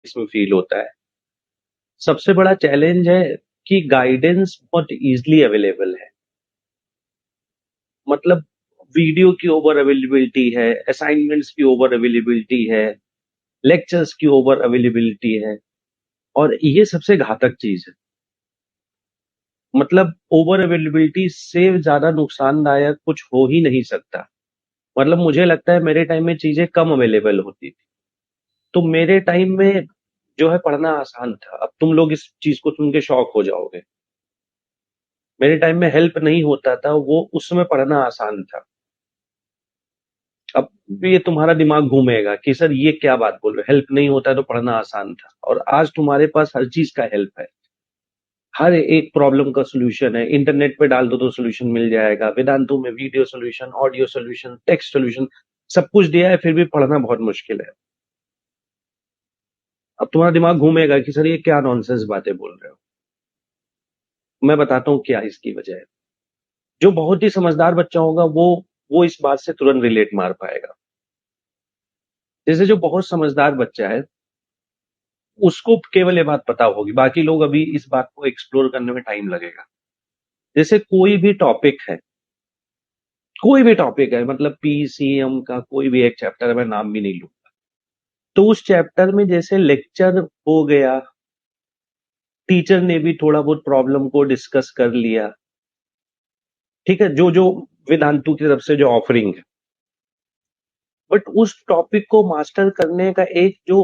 इसमें फील होता है। सबसे बड़ा चैलेंज है कि गाइडेंस बहुत इजीली अवेलेबल है। मतलब वीडियो की ओवर अवेलेबिलिटी है, असाइनमेंट्स की ओवर अवेलेबिलिटी है, लेक्चर्स की ओवर अवेलेबिलिटी है, और ये सबसे घातक चीज है। मतलब ओवर अवेलेबिलिटी से ज्यादा नुकसानदायक कुछ हो ही नहीं सकता। मतलब मुझे लगता है मेरे टाइम में चीजें कम अवेलेबल होती थी, तो मेरे टाइम में जो है पढ़ना आसान था। अब तुम लोग इस चीज को सुन के शॉक हो जाओगे। मेरे टाइम में हेल्प नहीं होता था, वो उस समय पढ़ना आसान था। अब ये तुम्हारा दिमाग घूमेगा कि सर ये क्या बात बोल रहे हो, हेल्प नहीं होता है तो पढ़ना आसान था। और आज तुम्हारे पास हर चीज का हेल्प है। हर एक प्रॉब्लम का सोल्यूशन है, इंटरनेट पे डाल दो तो सोल्यूशन मिल जाएगा। वेदांतु में video solution, audio solution, text solution, सब कुछ दिया है, फिर भी पढ़ना बहुत मुश्किल है। अब तुम्हारा दिमाग घूमेगा कि सर ये क्या नॉनसेंस बातें बोल रहे हो। मैं बताता हूँ क्या इसकी वजह है। जो बहुत ही समझदार बच्चा होगा वो इस बात से तुरंत रिलेट मार पाएगा। जैसे जो बहुत समझदार बच्चा है, उसको केवल ये बात पता होगी, बाकी लोग अभी इस बात को एक्सप्लोर करने में टाइम लगेगा। जैसे कोई भी टॉपिक है, कोई भी टॉपिक है, मतलब पीसीएम का कोई भी एक चैप्टर है, मैं नाम भी नहीं लूंगा, तो उस चैप्टर में जैसे लेक्चर हो गया, टीचर ने भी थोड़ा बहुत प्रॉब्लम को डिस्कस कर लिया, ठीक है, जो जो वेदांतु की तरफ से जो ऑफरिंग है। बट उस टॉपिक को मास्टर करने का एक जो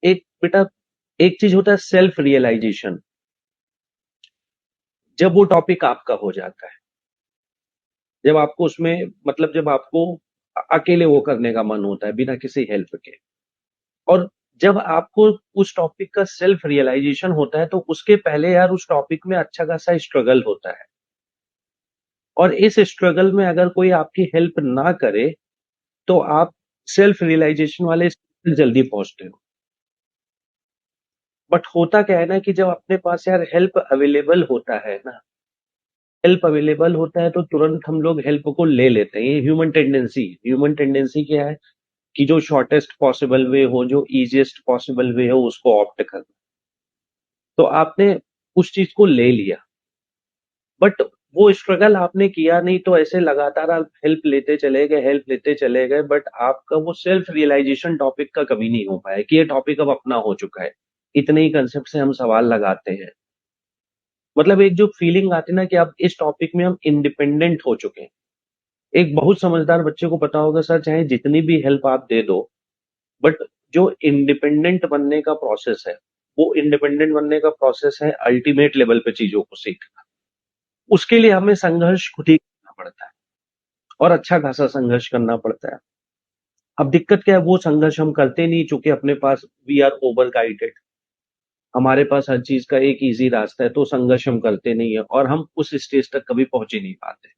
एक बेटा एक चीज होता है सेल्फ रियलाइजेशन। जब वो टॉपिक आपका हो जाता है, जब आपको उसमें मतलब जब आपको अकेले वो करने का मन होता है बिना किसी हेल्प के, और जब आपको उस टॉपिक का सेल्फ रियलाइजेशन होता है, तो उसके पहले यार उस टॉपिक में अच्छा खासा स्ट्रगल होता है। और इस स्ट्रगल में अगर कोई आपकी हेल्प ना करे, तो आप सेल्फ रियलाइजेशन वाले स्टेज पे जल्दी पहुंचते हो। बट होता क्या है ना कि जब अपने पास यार हेल्प अवेलेबल होता है ना, हेल्प अवेलेबल होता है तो तुरंत हम लोग हेल्प को ले लेते हैं। ये ह्यूमन टेंडेंसी क्या है कि जो शॉर्टेस्ट पॉसिबल वे हो, जो इजीएस्ट पॉसिबल वे हो, उसको ऑप्ट करना। तो आपने उस चीज को ले लिया, बट वो स्ट्रगल आपने किया नहीं, तो ऐसे लगातार आप हेल्प लेते चले गए, बट आपका वो सेल्फ रियलाइजेशन टॉपिक का कभी नहीं हो पाया कि ये टॉपिक अब अपना हो चुका है। इतने ही कंसेप्ट से हम सवाल लगाते हैं। मतलब एक जो फीलिंग आती है ना कि अब इस टॉपिक में हम इंडिपेंडेंट हो चुके हैं। एक बहुत समझदार बच्चे को पता होगा सर, चाहे जितनी भी हेल्प आप दे दो, बट जो इंडिपेंडेंट बनने का प्रोसेस है, वो इंडिपेंडेंट बनने का प्रोसेस है अल्टीमेट लेवल पे चीजों को सीखना। उसके लिए हमें संघर्ष खुद ही करना पड़ता है, और अच्छा खासा संघर्ष करना पड़ता है। अब दिक्कत क्या है, वो संघर्ष हम करते नहीं, चूंकि अपने पास वी आर ओवर गाइडेड। हमारे पास हर चीज का एक इजी रास्ता है, तो संघर्ष हम करते नहीं है, और हम उस स्टेज तक कभी पहुंच ही नहीं पाते।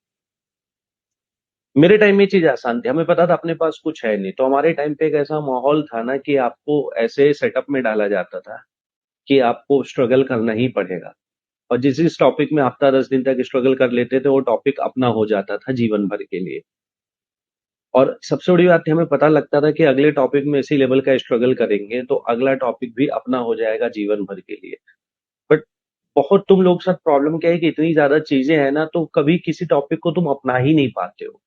मेरे टाइम में ये चीज आसान थी, हमें पता था अपने पास कुछ है नहीं, तो हमारे टाइम पे एक ऐसा माहौल था ना कि आपको ऐसे सेटअप में डाला जाता था कि आपको स्ट्रगल करना ही पड़ेगा। और जिस जिस टॉपिक में हफ्ता 10 दिन तक स्ट्रगल कर लेते थे, वो टॉपिक अपना हो जाता था जीवन भर के लिए। और सबसे बड़ी बात थी, हमें पता लगता था कि अगले टॉपिक में इसी लेवल का स्ट्रगल करेंगे तो अगला टॉपिक भी अपना हो जाएगा जीवन भर के लिए। बट बहुत तुम लोग साथ प्रॉब्लम क्या है कि इतनी ज्यादा चीजें हैं ना, तो कभी किसी टॉपिक को तुम अपना ही नहीं पाते हो।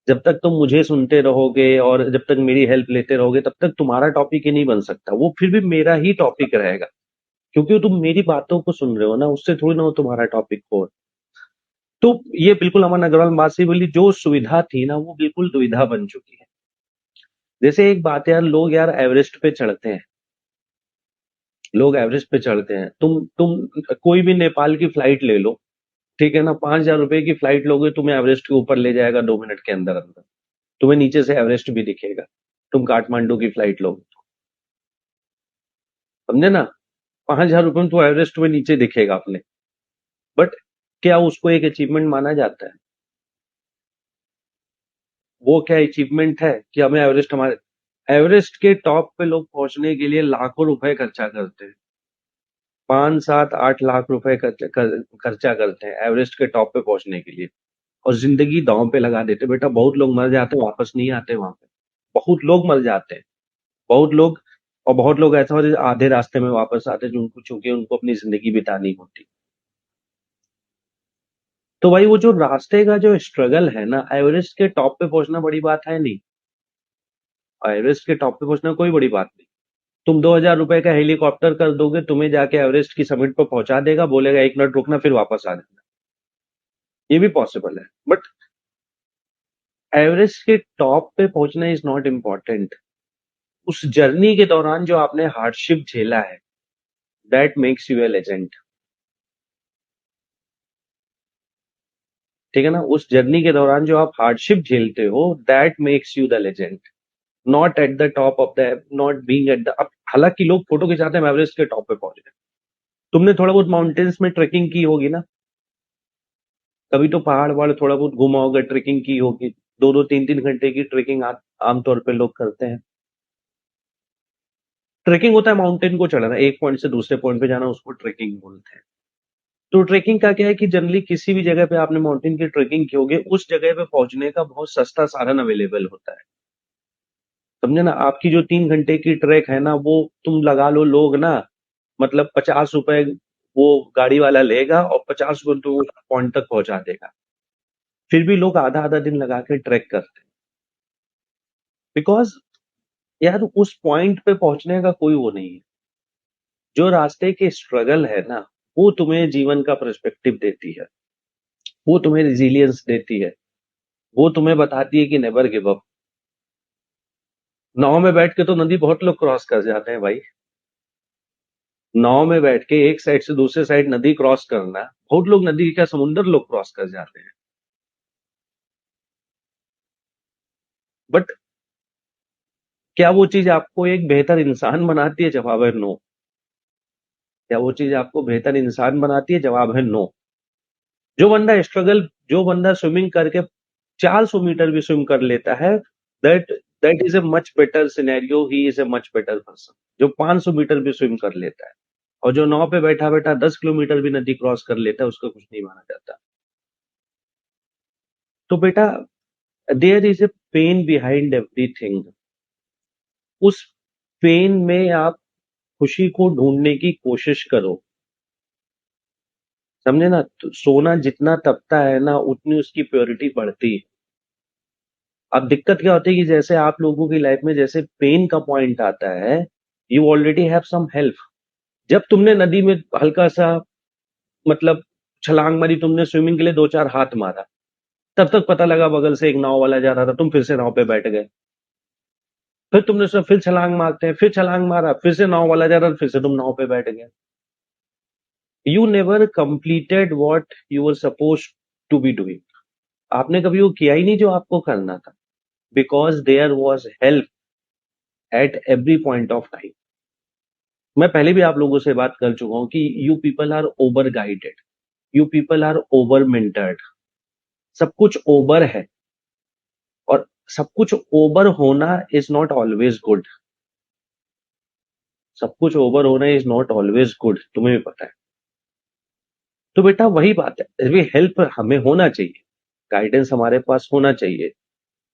जब तक तुम मुझे सुनते रहोगे और जब तक मेरी हेल्प लेते रहोगे, तब तक तुम्हारा टॉपिक ही नहीं बन सकता। वो फिर भी मेरा ही टॉपिक रहेगा, क्योंकि तुम मेरी बातों को सुन रहे हो ना, उससे थोड़ी ना वो तुम्हारा टॉपिक हो। तो ये बिल्कुल अमन अग्रवाल बात से बोली, जो सुविधा थी ना वो बिल्कुल दुविधा बन चुकी है। जैसे एक बात है यार, लोग यार एवरेस्ट पे चढ़ते हैं, लोग एवरेस्ट पे चढ़ते हैं। तुम कोई भी नेपाल की फ्लाइट ले लो, ठीक है ना, 5,000 रुपए की फ्लाइट लोगे, तुम्हें एवरेस्ट के ऊपर ले जाएगा 2 मिनट के अंदर अंदर। तुम्हें नीचे से एवरेस्ट भी दिखेगा। तुम काठमांडू की फ्लाइट लोगे तो, समझे ना, 5,000 रुपए में तो एवरेस्ट तुम्हें नीचे दिखेगा अपने। बट क्या उसको एक अचीवमेंट माना जाता है? वो क्या अचीवमेंट है कि हमें एवरेस्ट, हमारे एवरेस्ट के टॉप पे लोग पहुंचने के लिए लाखों रुपए खर्चा करते हैं। 5, 7, 8 लाख रुपए खर्चा करते हैं एवरेस्ट के टॉप पे पहुंचने के लिए, और जिंदगी दांव पे लगा देते हैं। बेटा बहुत लोग मर जाते हैं, वापस नहीं आते वहां पे। बहुत लोग मर जाते हैं, बहुत लोग और बहुत लोग ऐसा होते हैं आधे रास्ते में वापस आते हैं, जिनको चूंकि उनको अपनी जिंदगी बितानी होती। तो भाई वो जो रास्ते का जो स्ट्रगल है ना, एवरेस्ट के टॉप पे पहुंचना बड़ी बात है नहीं। एवरेस्ट के टॉप पे पहुंचना कोई बड़ी बात नहीं। तुम 2,000 रुपए का हेलीकॉप्टर कर दोगे, तुम्हें जाके एवरेस्ट की समिट पर पहुंचा देगा, बोलेगा 1 मिनट रुकना फिर वापस आ जाना। ये भी पॉसिबल है, बट एवरेस्ट के टॉप पे पहुंचना इज नॉट इम्पॉर्टेंट। उस जर्नी के दौरान जो आपने हार्डशिप झेला है, that makes U A legend. ठीक है ना? उस जर्नी के दौरान जो आप हार्डशिप झेलते हो, that makes you the legend. Not at the top of the, not being at the अब। हालांकि लोग फोटो खिंचाते हैं, हम एवरेस्ट के टॉप पे पहुंच गए। तुमने थोड़ा बहुत माउंटेन्स में ट्रेकिंग की होगी ना? कभी तो पहाड़ वहाड़ थोड़ा बहुत घूमा होगा, ट्रेकिंग की होगी। 2-2 3-3 घंटे की ट्रेकिंग आमतौर पे लोग करते हैं। ट्रेकिंग होता है माउंटेन को चढ़ना, एक पॉइंट से दूसरे पॉइंट पे जाना, उसको ट्रेकिंग बोलते हैं। तो ट्रेकिंग का क्या है कि जनरली किसी भी जगह पे आपने माउंटेन की ट्रेकिंग की होगी, उस जगह पे पहुंचने का बहुत सस्ता साधन अवेलेबल होता है। समझे ना? आपकी जो 3 घंटे की ट्रैक है ना, वो तुम लगा लो, लोग ना मतलब 50 रुपए वो गाड़ी वाला लेगा और 50 रुपए तो उस पॉइंट तक पहुंचा देगा। फिर भी लोग आधा आधा दिन लगा के ट्रैक करते हैं, बिकॉज यार उस पॉइंट पे पहुंचने का कोई वो नहीं है। जो रास्ते के स्ट्रगल है ना, वो तुम्हें जीवन का पर्सपेक्टिव देती है, वो तुम्हें रिजिलियंस देती है, वो तुम्हें बताती है कि नेवर गिव अप। नाव में बैठ के तो नदी बहुत लोग क्रॉस कर जाते हैं भाई। नाव में बैठ के एक साइड से दूसरे साइड नदी क्रॉस करना, बहुत लोग नदी का समुंदर लोग क्रॉस कर जाते हैं। बट क्या वो चीज आपको एक बेहतर इंसान बनाती है? जवाब है नो। क्या वो चीज आपको बेहतर इंसान बनाती है? जवाब है नो। जो बंदा स्विमिंग करके 400 मीटर भी स्विम कर लेता है, that that is a much better scenario, he is a much better person. जो 500 मीटर भी स्विम कर लेता है, और जो नाव पे बैठा बैठा 10 किलोमीटर भी नदी क्रॉस कर लेता है, उसको कुछ नहीं माना जाता। तो बेटा, there is a pain behind everything. उस पेन में आप खुशी को ढूंढने की कोशिश करो। समझे ना? तो सोना जितना तपता है ना, उतनी उसकी प्योरिटी बढ़ती है। अब दिक्कत क्या होती है कि जैसे आप लोगों की लाइफ में जैसे पेन का पॉइंट आता है, you already have some help. जब तुमने नदी में हल्का सा मतलब छलांग मारी, तुमने स्विमिंग के लिए दो चार हाथ मारा, तब तक पता लगा बगल से एक नाव वाला जा रहा था, तुम फिर से नाव पे बैठ गए। फिर तुमने सोचा फिर छलांग मारते हैं, फिर छलांग मारा, फिर से नाव वाला जा रहा था, फिर से तुम नाव पे बैठ गए। You never completed what you were suppose to be doing. आपने कभी वो किया ही नहीं जो आपको करना था, because there was help at every point of time. मैं पहले भी आप लोगों से बात कर चुका हूं कि you people are over guided, you people are over mentored. सब कुछ ओवर है, और सब कुछ ओवर होना इज नॉट ऑलवेज गुड। सब कुछ ओवर होना इज नॉट ऑलवेज गुड, तुम्हें भी पता है। तो बेटा वही बात है, वे हेल्प हमें होना चाहिए, गाइडेंस हमारे पास होना चाहिए।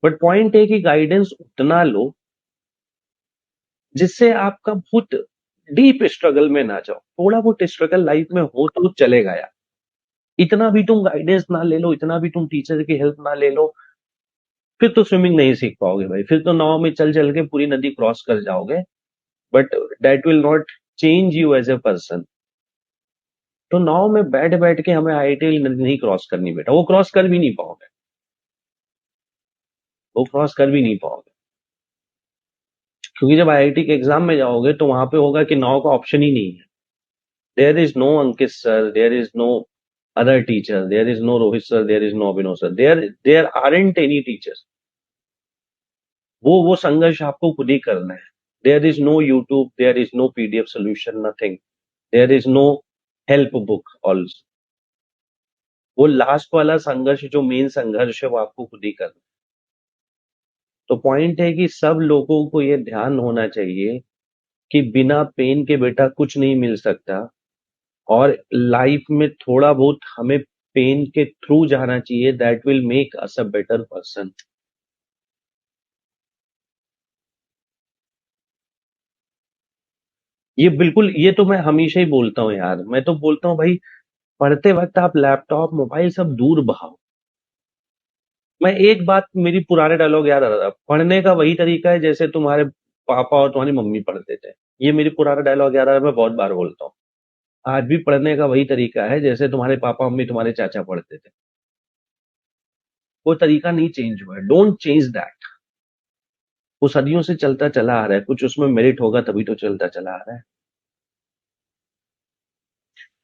बट पॉइंट है कि गाइडेंस उतना लो जिससे आपका बहुत डीप स्ट्रगल में ना जाओ। थोड़ा बहुत स्ट्रगल लाइफ में हो तो चलेगा यार। इतना भी तुम गाइडेंस ना ले लो, इतना भी तुम टीचर की हेल्प ना ले लो, फिर तो स्विमिंग नहीं सीख पाओगे भाई। फिर तो नाव में चल चल के पूरी नदी क्रॉस कर जाओगे, but that will not change you as a person. तो नाव में बैठ बैठ के हमें आईआईटी नदी नहीं क्रॉस करनी बेटा, वो क्रॉस कर भी नहीं पाओगे, वो क्रॉस कर भी नहीं पाओगे। क्योंकि जब आईआईटी के एग्जाम में जाओगे तो वहां पे होगा कि नाव का ऑप्शन ही नहीं है। There is no Ankit sir, there is no other teacher, there is no Rohit sir, there is no Abhinav sir, there aren't any teachers। वो संघर्ष आपको खुद ही करना है। There is no YouTube, there is no PDF solution, nothing. There is no help book also. वो last वाला संघर्ष जो मेन संघर्ष है, वो आपको खुद ही करना है। तो पॉइंट है कि सब लोगों को ये ध्यान होना चाहिए कि बिना पेन के बेटा कुछ नहीं मिल सकता, और लाइफ में थोड़ा बहुत हमें पेन के थ्रू जाना चाहिए, that will make us a better person. ये बिल्कुल, ये तो मैं हमेशा ही बोलता हूँ यार, मैं तो बोलता हूँ भाई, पढ़ते वक्त आप लैपटॉप मोबाइल सब दूर बहाओ। मैं एक बात, मेरी पुराने डायलॉग याद आ रहा था, पढ़ने का वही तरीका है जैसे तुम्हारे पापा और तुम्हारी मम्मी पढ़ते थे। ये मेरी पुराना डायलॉग याद आ रहा है, मैं बहुत बार बोलता हूँ। आज भी पढ़ने का वही तरीका है जैसे तुम्हारे पापा मम्मी तुम्हारे चाचा पढ़ते थे। वो तरीका नहीं चेंज हुआ है, डोंट चेंज दैट। वो सदियों से चलता चला आ रहा है, कुछ उसमें मेरिट होगा तभी तो चलता चला आ रहा है।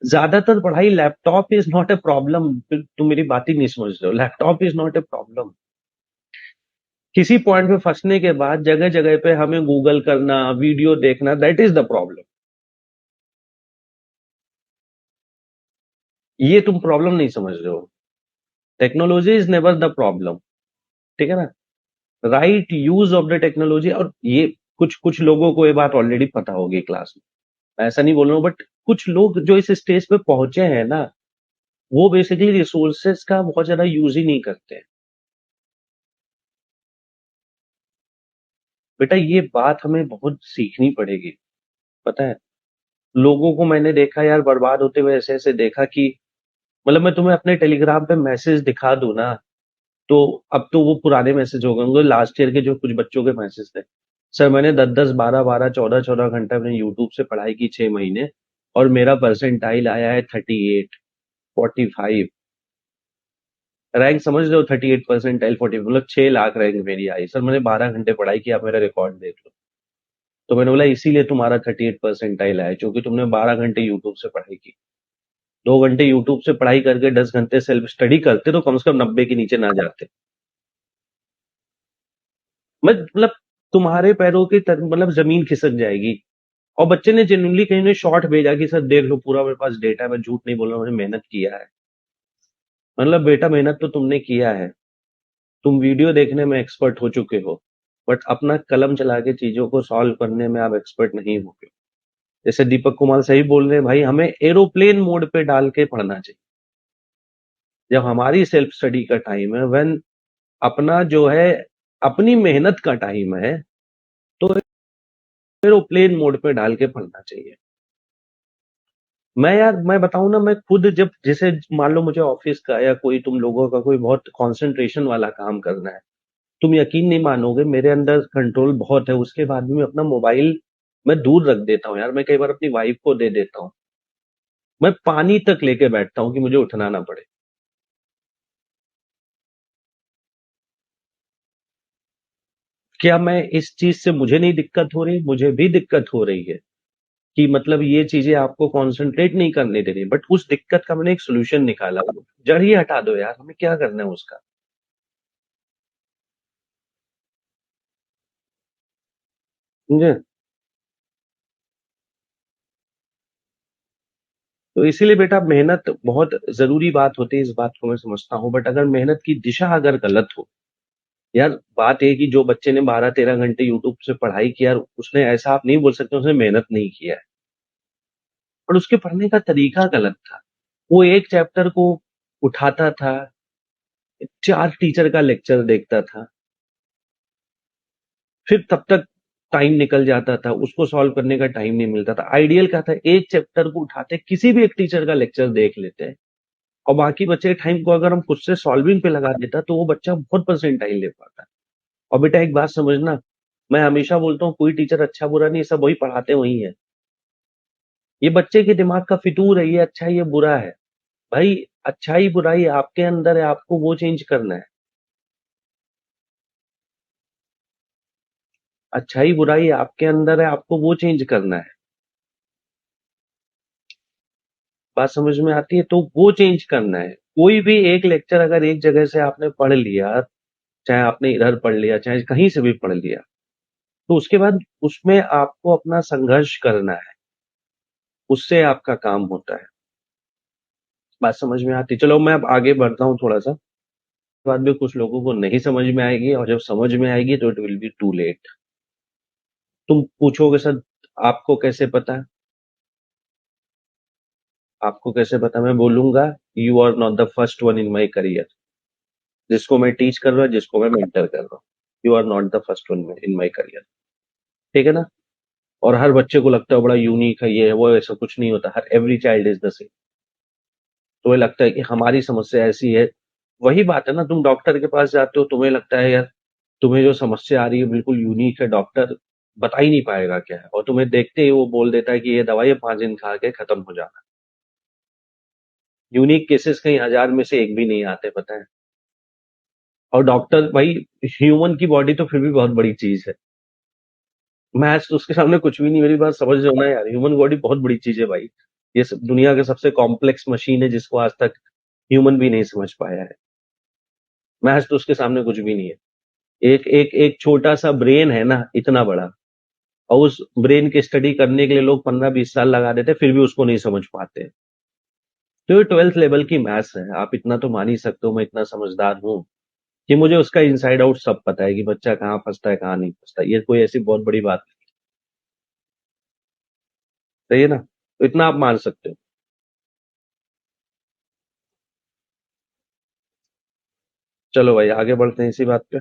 ज्यादातर पढ़ाई, laptop is not a problem. तुम मेरी बात ही नहीं समझ रहे हो, laptop is not a problem. किसी पॉइंट पे फंसने के बाद जगह जगह पे हमें गूगल करना, वीडियो देखना, दैट इज द प्रॉब्लम। ये तुम प्रॉब्लम नहीं समझ रहे हो। Technology is never the problem. ठीक है ना? Right use of the technology. और ये कुछ कुछ लोगों को ये बात ऑलरेडी पता होगी क्लास में, मैं ऐसा नहीं बोल रहा हूँ, बट कुछ लोग जो इस स्टेज पे पहुंचे हैं ना, वो बेसिकली रिसोर्सेज का बहुत ज्यादा यूज ही नहीं करते हैं। बेटा ये बात हमें बहुत सीखनी पड़ेगी। पता है, लोगों को मैंने देखा यार बर्बाद होते हुए, ऐसे ऐसे देखा कि, मतलब मैं तुम्हें अपने टेलीग्राम पे मैसेज दिखा दूं ना, तो अब तो वो पुराने मैसेज हो गए होंगे, लास्ट ईयर के जो कुछ बच्चों के मैसेज थे। सर मैंने 10-10, 12-12, 14-14 घंटा अपने यूट्यूब से पढ़ाई की 6 महीने, और मेरा परसेंटाइल आया है 38, 45। रैंक समझ रहे हो? 38 परसेंटाइल, 40, मतलब 6 लाख रैंक मेरी आई। सर मैंने 12 घंटे पढ़ाई की, आप मेरा रिकॉर्ड देख लो। तो मैंने बोला इसीलिए तुम्हारा 38 परसेंटाइल आया, क्योंकि तुमने 12 घंटे यूट्यूब से पढ़ाई की। 2 घंटे यूट्यूब से पढ़ाई करके 10 घंटे सेल्फ स्टडी करते तो कम से कम 90 के नीचे ना जाते। मैं मतलब तुम्हारे पैरों की मतलब जमीन खिसक जाएगी। और बच्चे ने जेन्युइनली कहीं ने शॉर्ट भेजा कि सर देख लो पूरा मेरे पास डेटा है, मैं झूठ नहीं बोल रहा हूँ, मैंने मेहनत किया है। मतलब बेटा मेहनत तो तुमने किया है, तुम वीडियो देखने में एक्सपर्ट हो चुके हो, बट अपना कलम चला के चीजों को सॉल्व करने में आप एक्सपर्ट नहीं हो गए। जैसे दीपक कुमार सही बोल रहे हैं भाई, हमें एरोप्लेन मोड पे डाल के पढ़ना चाहिए। जब हमारी सेल्फ स्टडी का टाइम है, व्हेन अपना जो है, अपनी मेहनत का टाइम है, तो एरोप्लेन मोड पे डाल के पढ़ना चाहिए। मैं यार मैं बताऊं ना, मैं खुद जब जैसे मान लो मुझे ऑफिस का या कोई तुम लोगों का कोई बहुत कंसंट्रेशन वाला काम करना है, तुम यकीन नहीं मानोगे, मेरे अंदर कंट्रोल बहुत है, उसके बाद भी मैं अपना मोबाइल मैं दूर रख देता हूँ यार। मैं कई बार अपनी वाइफ को दे देता हूँ। मैं पानी तक लेके बैठता हूँ कि मुझे उठना ना पड़े। क्या मैं इस चीज से, मुझे नहीं दिक्कत हो रही? मुझे भी दिक्कत हो रही है कि मतलब ये चीजें आपको कंसंट्रेट नहीं करने दे रही, बट उस दिक्कत का मैंने एक सोल्यूशन निकाला। जड़ ही हटा दो यार, हमें क्या करना है उसका। समझे? तो इसीलिए बेटा मेहनत बहुत जरूरी बात होती है, इस बात को मैं समझता हूँ, बट अगर मेहनत की दिशा अगर गलत हो, यार बात है कि जो बच्चे ने 12-13 घंटे यूट्यूब से पढ़ाई की, यार उसने, ऐसा आप नहीं बोल सकते उसने मेहनत नहीं किया है, और उसके पढ़ने का तरीका गलत था। वो एक चैप्टर को उठाता था, 4 टीचर का लेक्चर देखता था, फिर तब तक टाइम निकल जाता था, उसको सॉल्व करने का टाइम नहीं मिलता था। आइडियल क्या था, एक चैप्टर को उठाते, किसी भी एक टीचर का लेक्चर देख लेते, और बाकी बचे टाइम को अगर हम खुद से सॉल्विंग पे लगा देता, तो वो बच्चा बहुत परसेंटाइल ले पाता। और बेटा एक बात समझना, मैं हमेशा बोलता हूँ कोई टीचर अच्छा बुरा नहीं, सब वही पढ़ाते वही है। ये बच्चे के दिमाग का फितूर है, ये अच्छा है ये बुरा है। भाई अच्छाई बुराई आपके अंदर है, आपको वो चेंज करना है। अच्छाई बुराई आपके अंदर है, आपको वो चेंज करना है। बात समझ में आती है? तो वो चेंज करना है। कोई भी एक लेक्चर अगर एक जगह से आपने पढ़ लिया, चाहे आपने इधर पढ़ लिया चाहे कहीं से भी पढ़ लिया, तो उसके बाद उसमें आपको अपना संघर्ष करना है, उससे आपका काम होता है। बात समझ में आती? चलो मैं अब आगे बढ़ता हूँ थोड़ा सा। बाद में कुछ लोगों को नहीं समझ में आएगी, और जब समझ में आएगी तो it will be too late. तुम पूछोगे सर आपको कैसे पता? आपको कैसे पता? मैं बोलूंगा you are not the first one in my career. जिसको मैं टीच कर रहा हूँ, जिसको मैं मेंटर कर रहा हूँ, you are not the first one in my career. ठीक है ना? और हर बच्चे को लगता है बड़ा यूनिक है, ये है वो है, ऐसा कुछ नहीं होता, हर every child is the same. तुम्हें लगता है कि हमारी समस्या ऐसी है, वही बात है ना, तुम डॉक्टर के पास जाते हो, तुम्हें लगता है यार तुम्हें जो समस्या आ रही है बिल्कुल यूनिक है, डॉक्टर बता ही नहीं पाएगा क्या है, और तुम्हें देखते ही वो बोल देता है कि ये दवाई है, 5 दिन खा के खत्म हो जाना। यूनिक केसेस कहीं 1000 में से एक भी नहीं आते, पता है। और डॉक्टर भाई, ह्यूमन की बॉडी तो फिर भी बहुत बड़ी चीज है, मैथ्स तो उसके सामने कुछ भी नहीं, मेरी बात समझ रहे हो ना यार, ह्यूमन बॉडी बहुत बड़ी चीज है भाई। ये दुनिया का सबसे कॉम्प्लेक्स मशीन है जिसको आज तक ह्यूमन भी नहीं समझ पाया है। मैथ्स तो उसके सामने कुछ भी नहीं है। एक एक एक छोटा सा ब्रेन है ना, इतना बड़ा, और उस ब्रेन की स्टडी करने के लिए लोग 15-20 साल लगा देते हैं, फिर भी उसको नहीं समझ पाते। तो ये 12th लेवल की मैथ्स है, आप इतना तो मान ही सकते हो, मैं इतना समझदार हूँ कि मुझे उसका इनसाइड आउट सब पता है कि बच्चा कहाँ फंसता है कहाँ नहीं फंसता, ये कोई ऐसी बहुत बड़ी बात नहीं। सही है ना, तो इतना आप मान सकते हो। चलो भाई आगे बढ़ते हैं इसी बात पे।